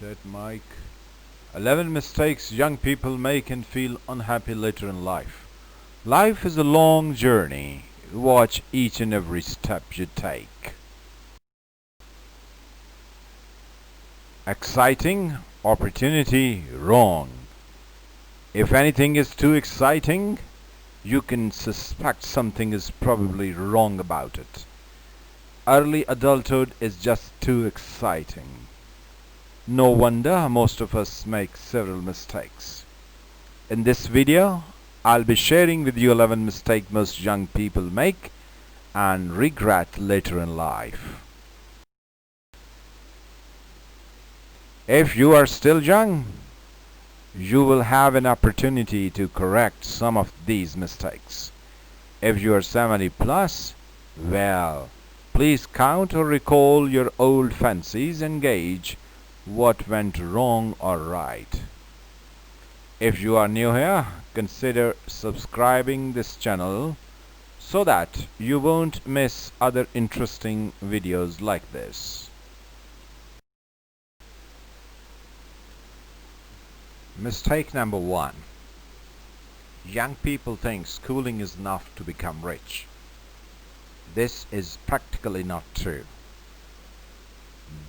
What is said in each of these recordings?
Set mic. 11 mistakes young people make and feel unhappy later in life. Life is a long journey. Watch each and every step you take. Exciting, opportunity, wrong. If anything is too exciting, you can suspect something is probably wrong about it. Early adulthood is just too exciting. No wonder most of us make several mistakes. In this video, I'll be sharing with you 11 mistakes most young people make and regret later in life. If you are still young, you will have an opportunity to correct some of these mistakes. If you are 70 plus, well, please count or recall your old fancies and gauge what went wrong or right. If you are new here, consider subscribing this channel so that you won't miss other interesting videos like this. Mistake number 1. Young people think schooling is enough to become rich. This is practically not true.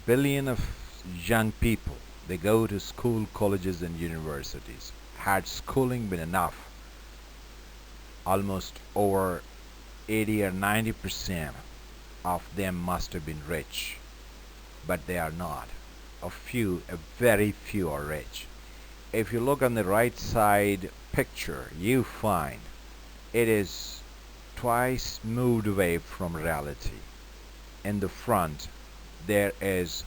Billions of young people, they go to school, colleges and universities. Had schooling been enough, almost over 80 or 90% of them must have been rich. But they are not. A very few are rich. If you look on the right side picture, you find it is twice moved away from reality. In the front, there is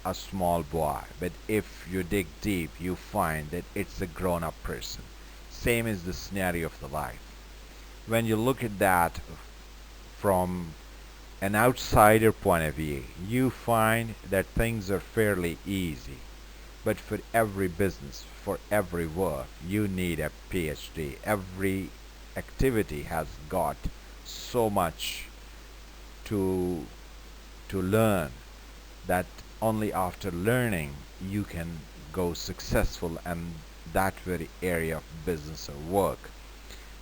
a small boy, but if you dig deep, you find that it's a grown-up person. Same is the scenario of the life. When you look at that from an outsider point of view, you find that things are fairly easy. But for every business, for every work, you need a PhD. Every activity has got so much to learn that only after learning you can go successful in that very area of business or work.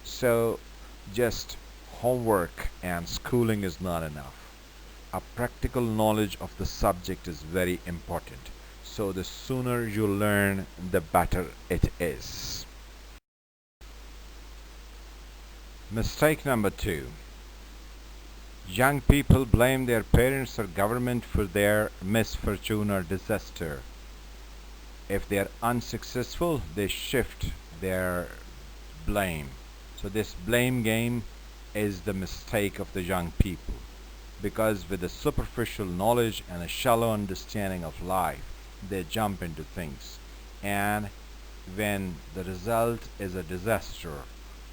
So just homework and schooling is not enough. A practical knowledge of the subject is very important. So the sooner you learn, the better it is. Mistake number 2. Young people blame their parents or government for their misfortune or disaster. If they are unsuccessful, they shift their blame. So this blame game is the mistake of the young people, because with a superficial knowledge and a shallow understanding of life, they jump into things, and when the result is a disaster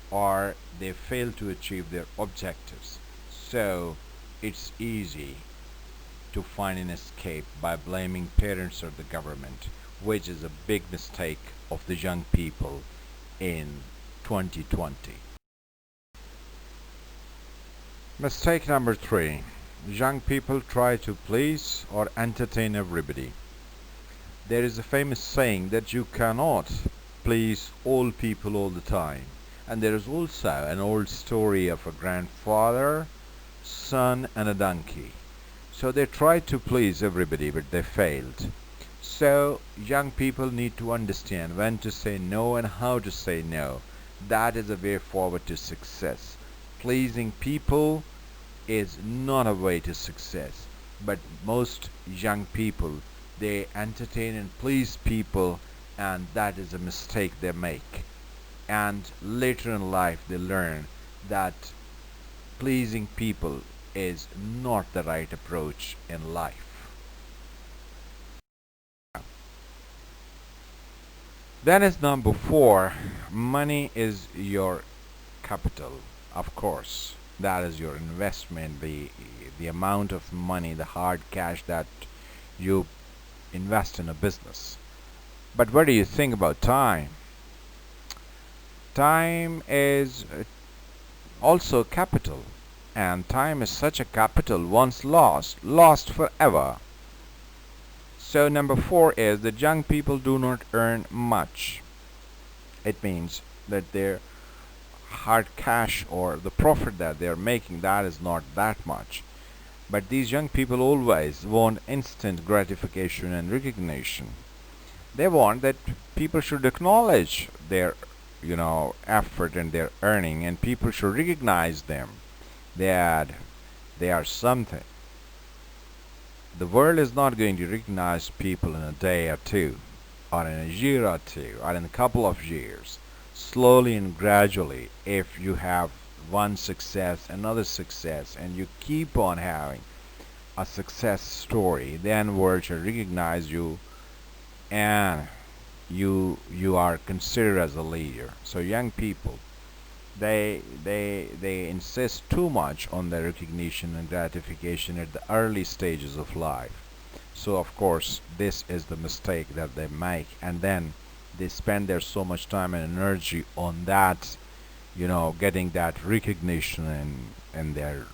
or they fail to achieve their objectives, so it's easy to find an escape by blaming parents or the government, which is a big mistake of the young people in 2020. Mistake number 3. Young people try to please or entertain everybody. There is a famous saying that you cannot please all people all the time. And there is also an old story of a grandfather, son and a donkey. So they tried to please everybody, but they failed. So young people need to understand when to say no and how to say no. That is a way forward to success. Pleasing people is not a way to success, but most young people, they entertain and please people, and that is a mistake they make. And later in life they learn that pleasing people is not the right approach in life. Then is number 4. Money is your capital. Of course, that is your investment, the amount of money, the hard cash that you invest in a business. But what do you think about time? Time is also capital, and time is such a capital. Once lost, lost forever. So number 4 is that young people do not earn much. It means that their hard cash or the profit that they're making, that is not that much. But these young people always want instant gratification and recognition. They want that people should acknowledge their effort and their earning, and people should recognize them that they are something. The world is not going to recognize people in a day or two, or in a year or two, or in a couple of years. Slowly and gradually, if you have one success, another success, and you keep on having a success story, then world shall recognize you, and you are considered as a leader. So young people, they insist too much on their recognition and gratification at the early stages of life. So of course this is the mistake that they make, and then they spend their so much time and energy on that, getting that recognition and their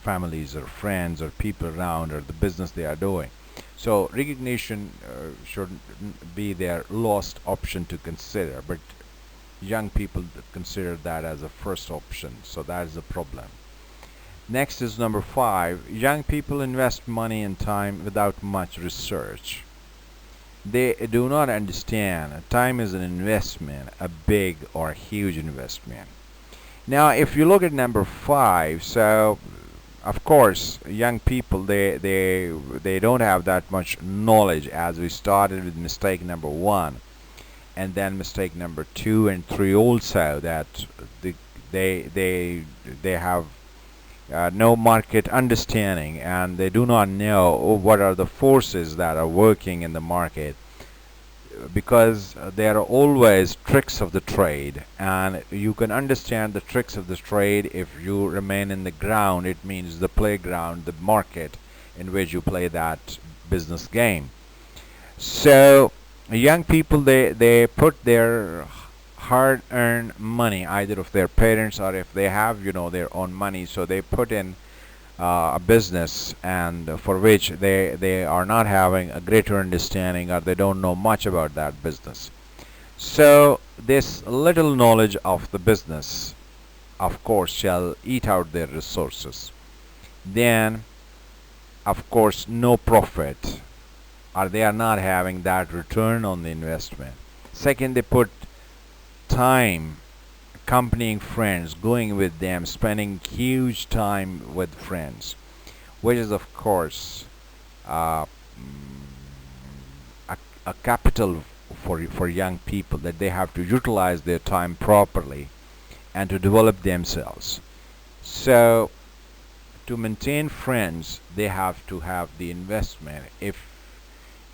families or friends or people around or the business they are doing. So recognition should be their lost option to consider, but young people consider that as a first option, so that is a problem. Next is number 5. Young people invest money and time without much research. They do not understand time is an investment, a big or huge investment. Now if you look at number 5, so of course young people, they don't have that much knowledge, as we started with mistake number 1, and then mistake number 2 and 3 also, that they have no market understanding, and they do not know what are the forces that are working in the market, because there are always tricks of the trade, and you can understand the tricks of the trade if you remain in the ground. It means the playground, the market in which you play that business game. So young people, they put their hard-earned money, either of their parents or if they have their own money, so they put in a business, and for which they are not having a greater understanding, or they don't know much about that business. So this little knowledge of the business, of course, shall eat out their resources. Then of course no profit, or they are not having that return on the investment. Second, they put time accompanying friends, going with them, spending huge time with friends, which is of course uh, a capital for young people, that they have to utilize their time properly and to develop themselves. So to maintain friends, they have to have the investment.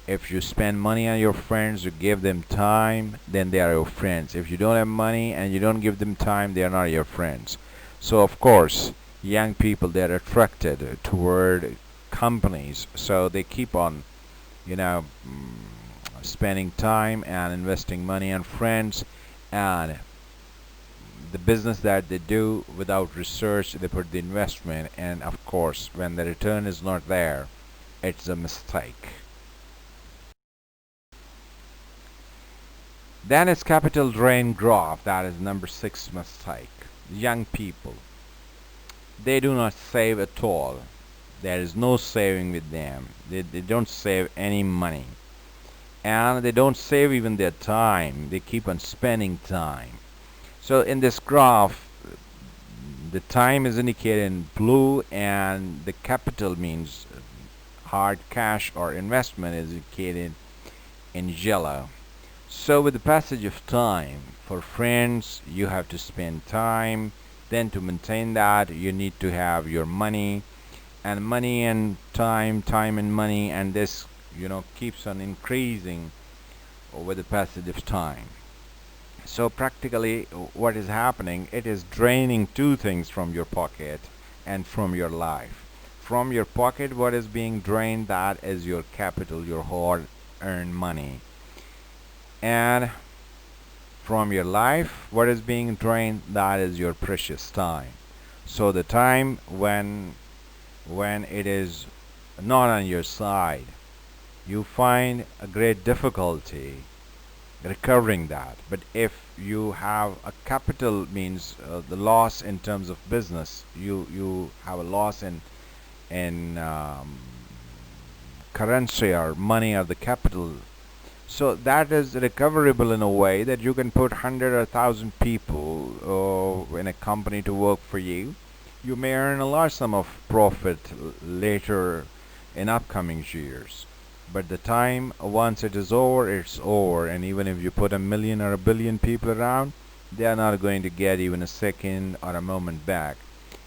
If you spend money on your friends, you give them time, then they are your friends. If you don't have money and you don't give them time, they are not your friends. So of course young people, they are attracted toward companies, so they keep on spending time and investing money on friends, and the business that they do without research, they put the investment, and of course when the return is not there, it's a mistake. Then it's capital drain graph. That is number 6 mistake. Young people, they do not save at all. There is no saving with them. They don't save any money, and they don't save even their time. They keep on spending time. So in this graph, the time is indicated in blue, and the capital means hard cash or investment is indicated in yellow. So with the passage of time, for friends you have to spend time, then to maintain that you need to have your money, and money and time, time and money, and this keeps on increasing with the passage of time. So practically what is happening, it is draining two things from your pocket and from your life. From your pocket, what is being drained, that is your capital, your hard earned money. And from your life, what is being drained, that is your precious time. So the time when it is not on your side, you find a great difficulty recovering that. But if you have a capital, means the loss in terms of business, you have a loss in currency or money or the capital. So that is recoverable in a way that you can put 100 or 1,000 people in a company to work for you. You may earn a large sum of profit later in upcoming years. But the time, once it is over, it's over. And even if you put a million or a billion people around, they are not going to get even a second or a moment back.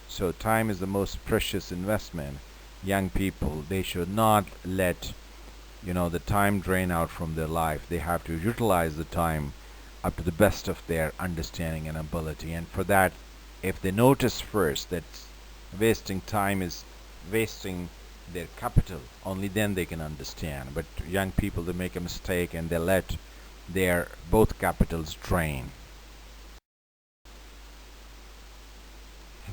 So time is the most precious investment. Young people, they should not let the time drain out from their life. They have to utilize the time up to the best of their understanding and ability. And for that, if they notice first that wasting time is wasting their capital, only then they can understand. But young people, they make a mistake and they let their both capitals drain.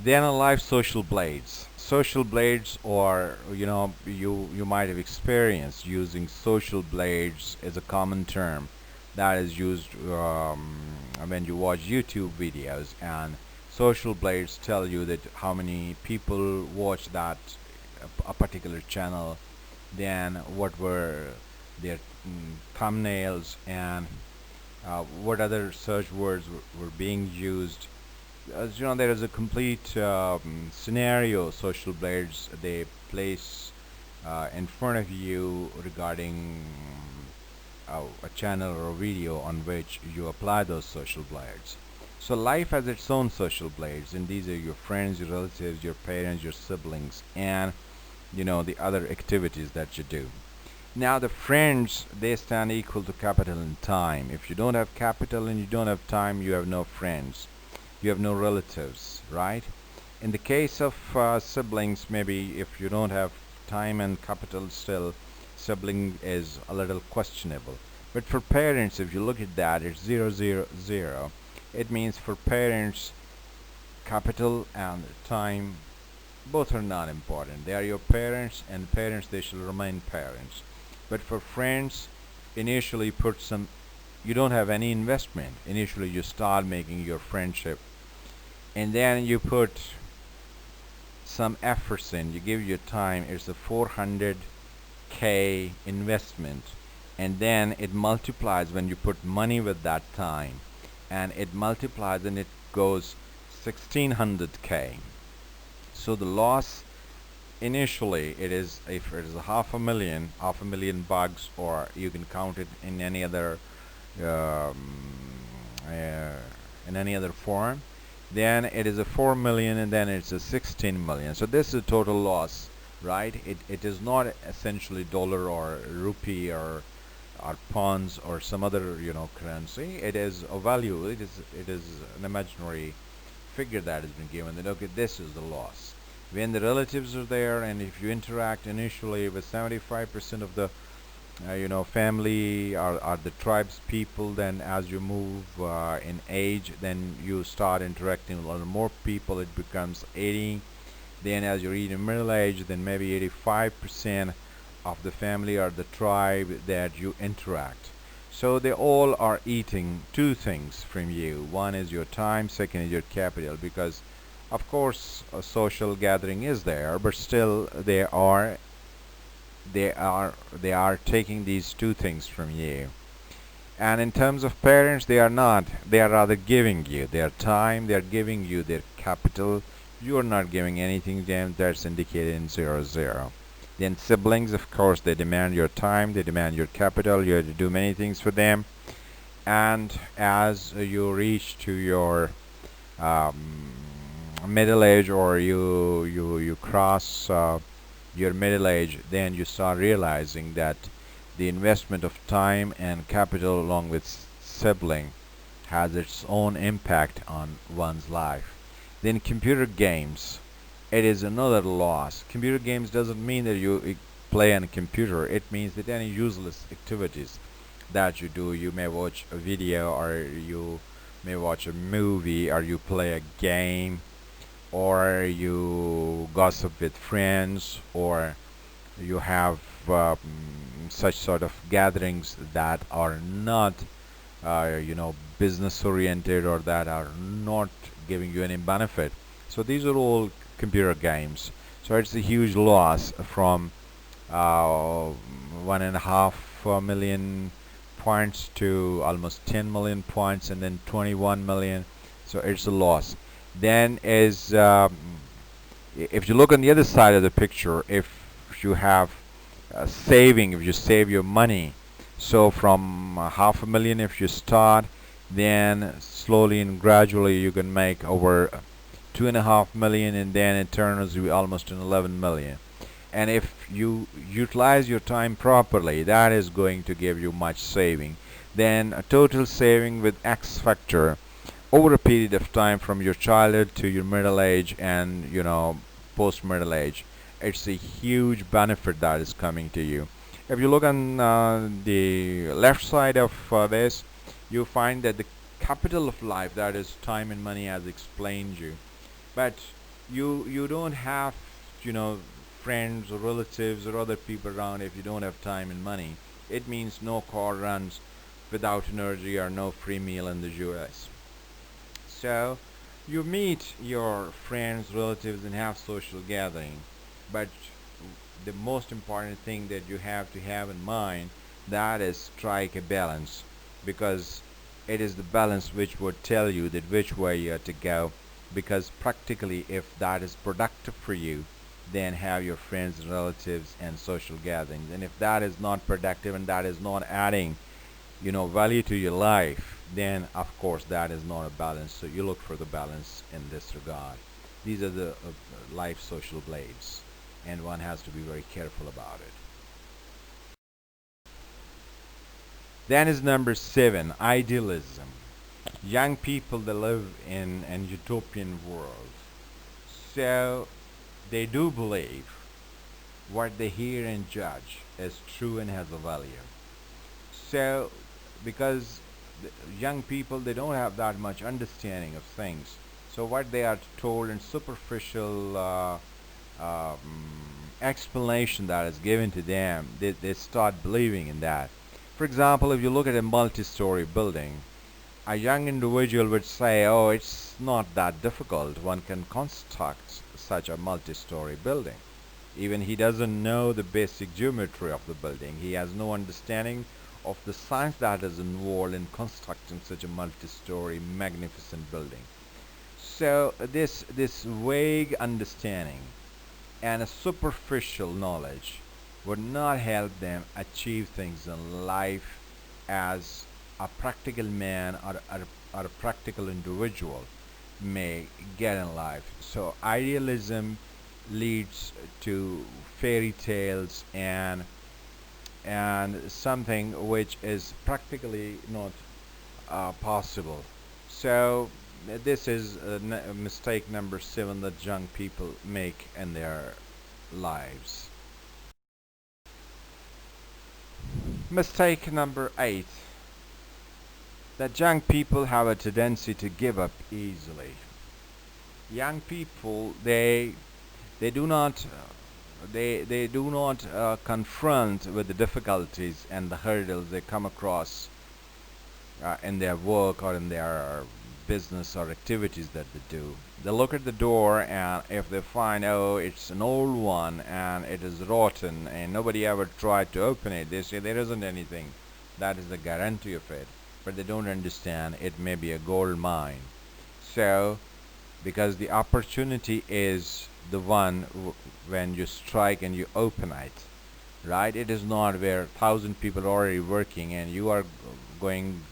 Then alive social blades. Social blades, or you might have experienced using social blades as a common term that is used when you watch YouTube videos, and social blades tell you that how many people watch that a particular channel, then what were their thumbnails, and what other search words were being used. As you know, there is a complete scenario social blades they place in front of you regarding a channel or a video on which you apply those social blades. So life has its own social blades, and these are your friends, your relatives, your parents, your siblings, and the other activities that you do. Now the friends, they stand equal to capital and time. If you don't have capital and you don't have time, you have no friends, you have no relatives, right? In the case of siblings, maybe if you don't have time and capital, still sibling is a little questionable. But for parents, if you look at that, it's 000. It means for parents, capital and time, both are not important. They are your parents, and parents, they shall remain parents. But for friends, initially put some, you don't have any investment. Initially you start making your friendship, and then you put some efforts in, you give your time. It's a 400K investment, and then it multiplies when you put money with that time, and it multiplies and it goes 1600K. So the loss initially, it is, if it is a half a million bucks, or you can count it in any other um, form, then it is a 4 million, and then it's a 16 million. So this is a total loss, right? It is not essentially dollar or rupee or pounds or some other currency. It is a value. It is an imaginary figure that has been given. That okay, this is the loss. When the relatives are there, and if you interact initially with 75% of the family or the tribes people, then as you move in age, then you start interacting with a lot more people. It becomes 80. Then as you reach in middle age, then maybe 85% of the family or the tribe that you interact. So they all are eating two things from you. One is your time, second is your capital, because of course a social gathering is there, but still they are taking these two things from you. And in terms of parents, they are not. They are rather giving you their time, they are giving you their capital. You are not giving anything to them. That's indicated in 00. Then siblings, of course, they demand your time, they demand your capital. You have to do many things for them. And as you reach to your middle age, or you cross your middle age, then you start realizing that the investment of time and capital along with sibling has its own impact on one's life. Then computer games, it is another loss. Computer games doesn't mean that you play on a computer. It means that any useless activities that you do, you may watch a video, or you may watch a movie, or you play a game, or you gossip with friends, or you have such sort of gatherings that are not business oriented, or that are not giving you any benefit. So these are all computer games. So it's a huge loss from 1.5 million points to almost 10 million points, and then 21 million. So it's a loss. Then is if you look on the other side of the picture, if you have saving, if you save your money, so from 500,000 if you start, then slowly and gradually you can make over 2.5 million, and then it turns to be almost an 11 million. And if you utilize your time properly, that is going to give you much saving. Then a total saving with X factor over a period of time from your childhood to your middle age, and post middle age, it's a huge benefit that is coming to you. If you look on the left side of this, you find that the capital of life, that is time and money, as explained you. But you don't have friends or relatives or other people around if you don't have time and money. It means no car runs without energy, or no free meal in the US. So you meet your friends, relatives, and have social gathering. But the most important thing that you have to have in mind, that is strike a balance, because it is the balance which would tell you that which way you are to go. Because practically, if that is productive for you, then have your friends, relatives, and social gatherings. And if that is not productive, and that is not adding value to your life, then of course that is not a balance. So you look for the balance in this regard. These are the life social blades, and one has to be very careful about it. Then is number 7, idealism. Young people that live in an utopian world. So they do believe what they hear and judge as true and has a value. So because the young people, they don't have that much understanding of things, so what they are told in superficial um, explanation that is given to them, they start believing in that. For example, if you look at a multi-story building, a young individual would say, oh, it's not that difficult, one can construct such a multi-story building. Even he doesn't know the basic geometry of the building, he has no understanding of the science that is involved in constructing such a multi-story magnificent building. So this vague understanding and a superficial knowledge would not help them achieve things in life as a practical man, or a practical individual may get in life. So idealism leads to fairy tales and something which is practically not possible. So this is mistake number 7 that young people make in their lives. Mistake number 8, that young people have a tendency to give up easily. Young people, they do not confront with the difficulties and the hurdles they come across in their work or in their business or activities that they do. They look at the door, and if they find, oh, it's an old one and it is rotten and nobody ever tried to open it, they say there isn't anything. That is the guarantee of it. But they don't understand it may be a gold mine. So because the opportunity is the one when you strike and you open it, right? It is not where 1,000 people are already working and you are going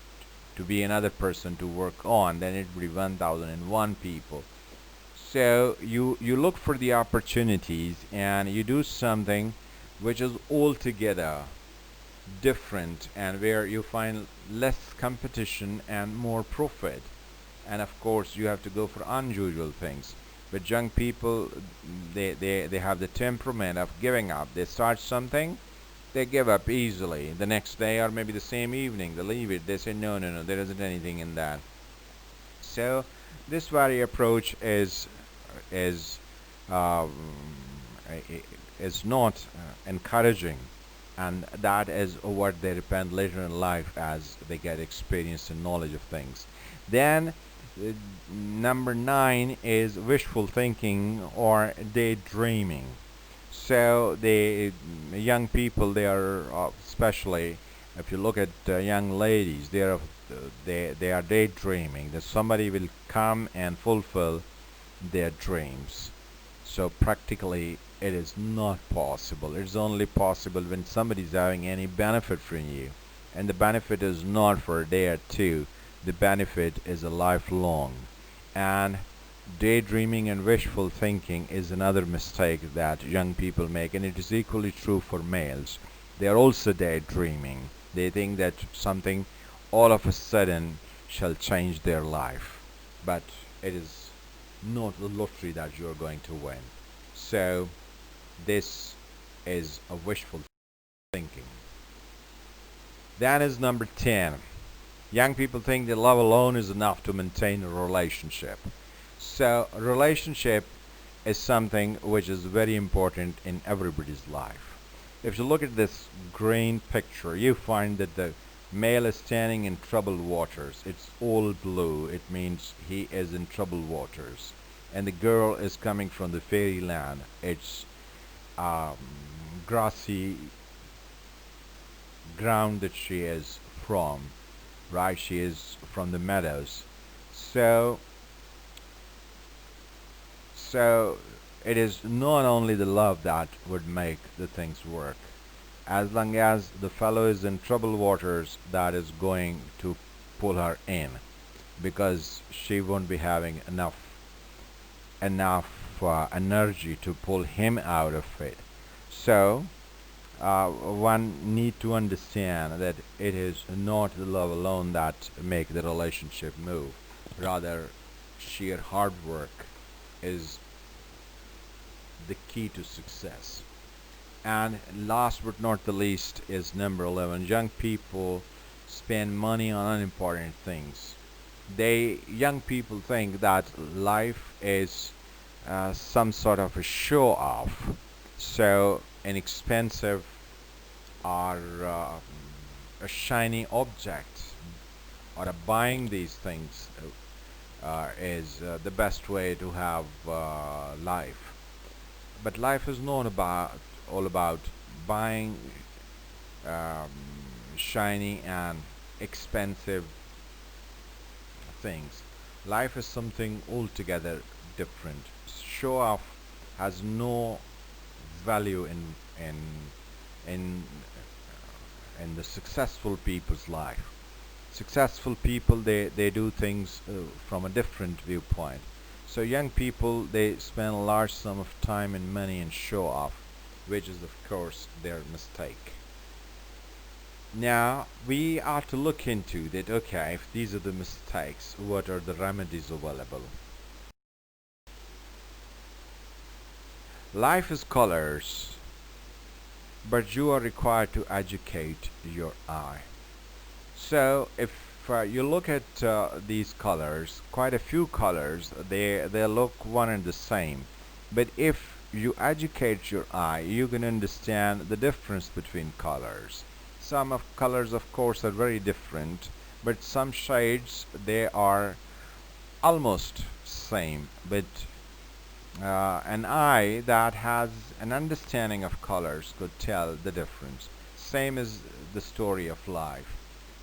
to be another person to work on, then it will be 1,001 people. So you look for the opportunities and you do something which is altogether different, and where you find less competition and more profit. And of course you have to go for unusual things. But young people, they have the temperament of giving up. They start something, they give up easily. The next day or maybe the same evening, they leave it. They say, no, no, no, there isn't anything in that. So this very approach is um, is not encouraging and that is what they repent later in life as they get experience and knowledge of things. Then number 9 is wishful thinking or daydreaming. So the young people, they are especially if you look at young ladies, they are daydreaming that somebody will come and fulfill their dreams. So practically, it is not possible. It's only possible when somebody is having any benefit from you, and the benefit is not for a day or two. The benefit is a lifelong. And daydreaming and wishful thinking is another mistake that young people make, and it is equally true for males. They are also daydreaming. They think that something all of a sudden shall change their life, but it is not the lottery that you are going to win. So, this is a wishful thinking. That is number 10. Young people think that love alone is enough to maintain a relationship. So, a relationship is something which is very important in everybody's life. If you look at this green picture, you find that the male is standing in troubled waters. It's all blue. It means he is in troubled waters. And the girl is coming from the fairyland. It's um, grassy ground that she is from, right? She is from the meadows. So, so it is not only the love that would make the things work. As long as the fellow is in troubled waters, that is going to pull her in, because she won't be having enough energy to pull him out of it. So one need to understand that it is not the love alone that make the relationship move. Rather, sheer hard work is the key to success. And last but not the least is number 11. Young people spend money on unimportant things. Young people think that life is some sort of a show off. So an expensive or a shiny object or buying these things is the best way to have life. But life is not all about buying um, shiny and expensive things. Life is something altogether different. Show off has no value in in the successful people's life. Successful people, they do things from a different viewpoint. So young people, they spend a large sum of time and money and show off, which is of course their mistake. Now we are to look into that. Okay, if these are the mistakes, what are the remedies available? Life is colors, but you are required to educate your eye. So if you look at these colors, quite a few colors, they look one and the same. But if you educate your eye, you can understand the difference between colors. Some of colors, of course, are very different, but some shades, they are almost same. But an eye that has an understanding of colors could tell the difference. Same as the story of life.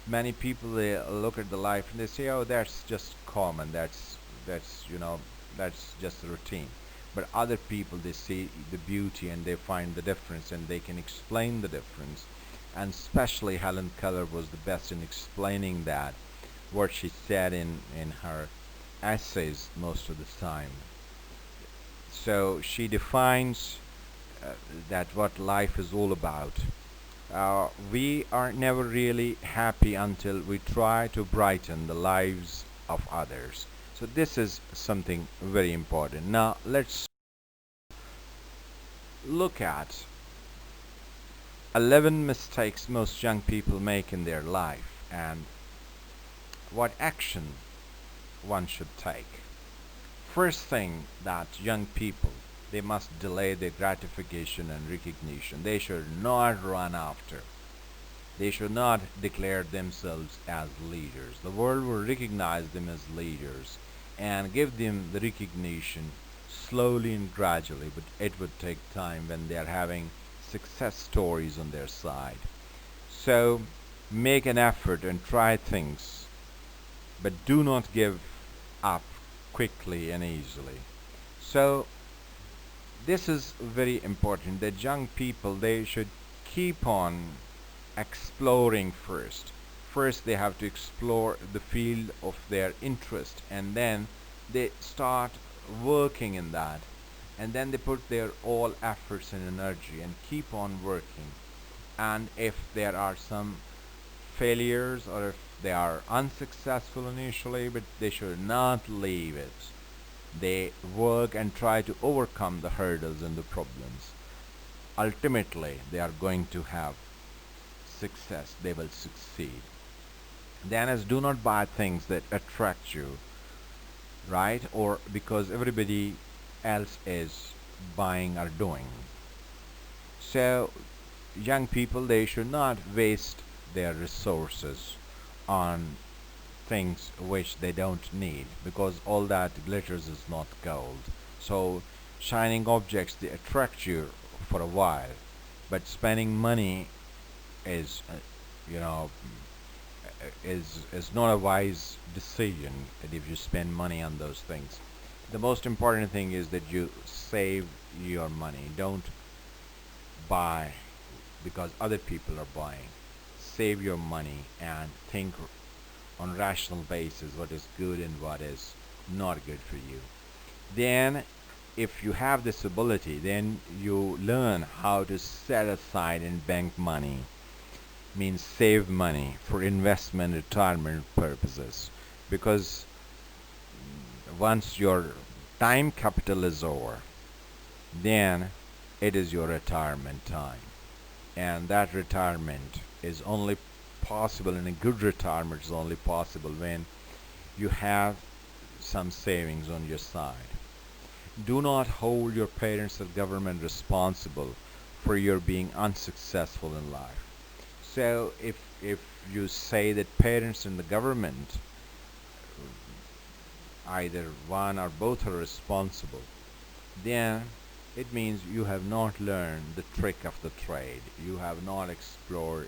Many people, they look at the life and they say, "Oh, that's just common. That's just a routine." But other people, they see the beauty and they find the difference and they can explain the difference. And especially Helen Keller was the best in explaining that. What she said in her essays most of the time. So she defines that what life is all about. We are never really happy until we try to brighten the lives of others. So this is something very important. Now let's look at 11 mistakes most young people make in their life and what action one should take. First thing that young people They must delay their gratification and recognition. They should not run after. They should not declare themselves as leaders. The world will recognize them as leaders and give them the recognition slowly and gradually, but it would take time when they are having success stories on their side. So make an effort and try things, but do not give up quickly and easily. So this is very important that young people, they should keep on exploring first. First they have to explore the field of their interest, and then they start working in that, and then they put their all efforts and energy and keep on working. And if there are some failures, or if they are unsuccessful initially, but they should not leave it. They work and try to overcome the hurdles and the problems. Ultimately they are going to have success. They will succeed. Then, as do not buy things that attract you, right? Or because everybody else is buying or doing. So young people, they should not waste their resources on things which they don't need, because all that glitters is not gold. So shining objects, they attract you for a while, but spending money is you know is not a wise decision. If you spend money on those things, the most important thing is that you save your money. Don't buy because other people are buying. Save your money and think on rational basis what is good and what is not good for you. Then if you have this ability, then you learn how to set aside and bank money, means save money for investment retirement purposes, because once your time capital is over, then it is your retirement time, and that retirement is only possible, and a good retirement is only possible when you have some savings on your side. Do not hold your parents or government responsible for your being unsuccessful in life. So if you say that parents and the government, either one or both, are responsible, then it means you have not learned the trick of the trade. You have not explored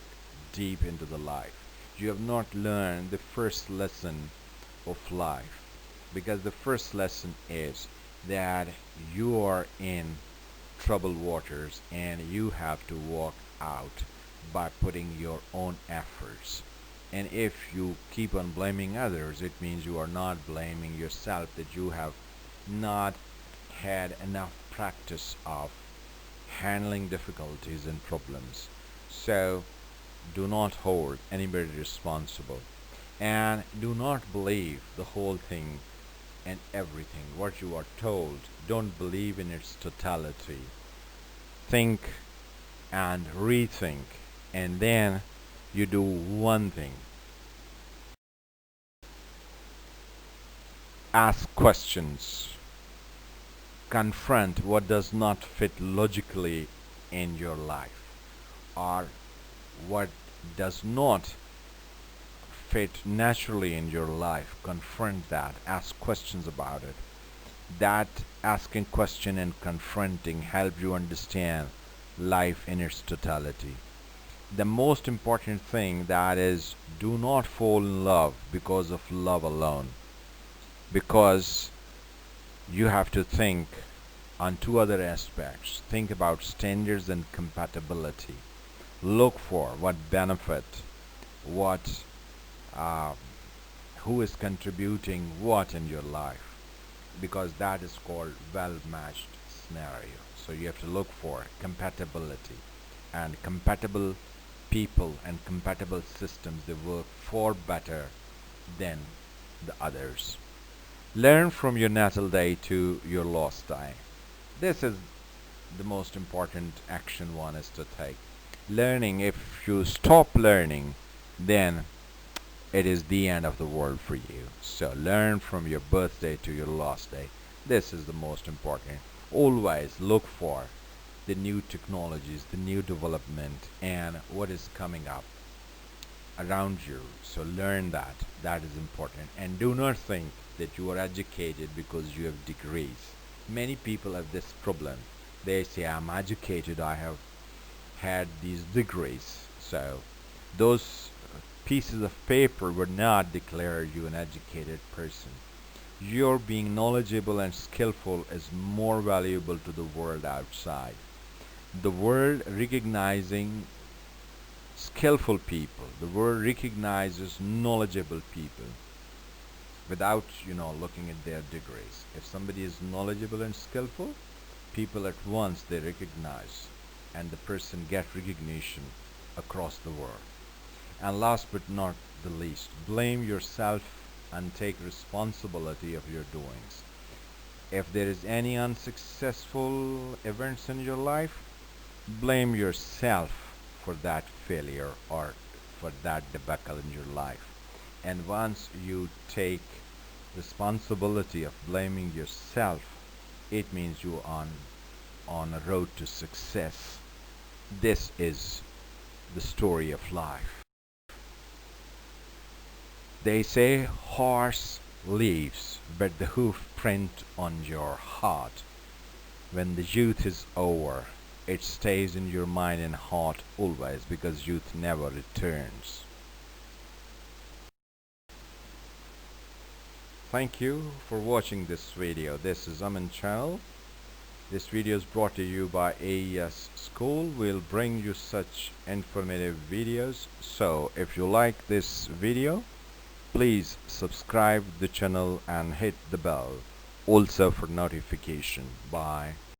deep into the life. You have not learned the first lesson of life. Because the first lesson is that you are in troubled waters and you have to walk out by putting your own efforts. And if you keep on blaming others, it means you are not blaming yourself, that you have not had enough practice of handling difficulties and problems. So do not hold anybody responsible, and do not believe the whole thing and everything what you are told. Don't believe in its totality. Think and rethink, and then you do one thing: ask questions, confront what does not fit logically in your life, or what does not fit naturally in your life. Confront that, ask questions about it. That asking question and confronting help you understand life in its totality. The most important thing, that is, do not fall in love because of love alone, because you have to think on two other aspects. Think about standards and compatibility. Look for what benefit, what uh, who is contributing what in your life, because that is called well matched scenario. So you have to look for compatibility, and compatible people and compatible systems, they work far better than the others. Learn from your natal day to your lost day. This is the most important action one is to take. Learning, if you stop learning, then it is the end of the world for you. So learn from your birthday to your last day. This is the most important. Always look for the new technologies, the new development, and what is coming up around you. So learn that. That is important. And do not think that you are educated because you have degrees. Many people have this problem. They say, I'm educated, I have had these degrees. So those pieces of paper would not declare you an educated person. Your being knowledgeable and skillful is more valuable to the world outside. The world recognizing skillful people, the world recognizes knowledgeable people without, looking at their degrees. If somebody is knowledgeable and skillful, people at once they recognize, and the person get recognition across the world. And last but not the least, blame yourself and take responsibility of your doings. If there is any unsuccessful events in your life, blame yourself for that failure or for that debacle in your life. And once you take responsibility of blaming yourself, it means you are on a road to success. This is the story of life. They say horse leaves, but the hoof print on your heart. When the youth is over, it stays in your mind and heart always, because youth never returns. Thank you for watching this video. This is Aman channel. This video is brought to you by AES School. We'll bring you such informative videos. So if you like this video, please subscribe the channel and hit the bell also for notification. Bye.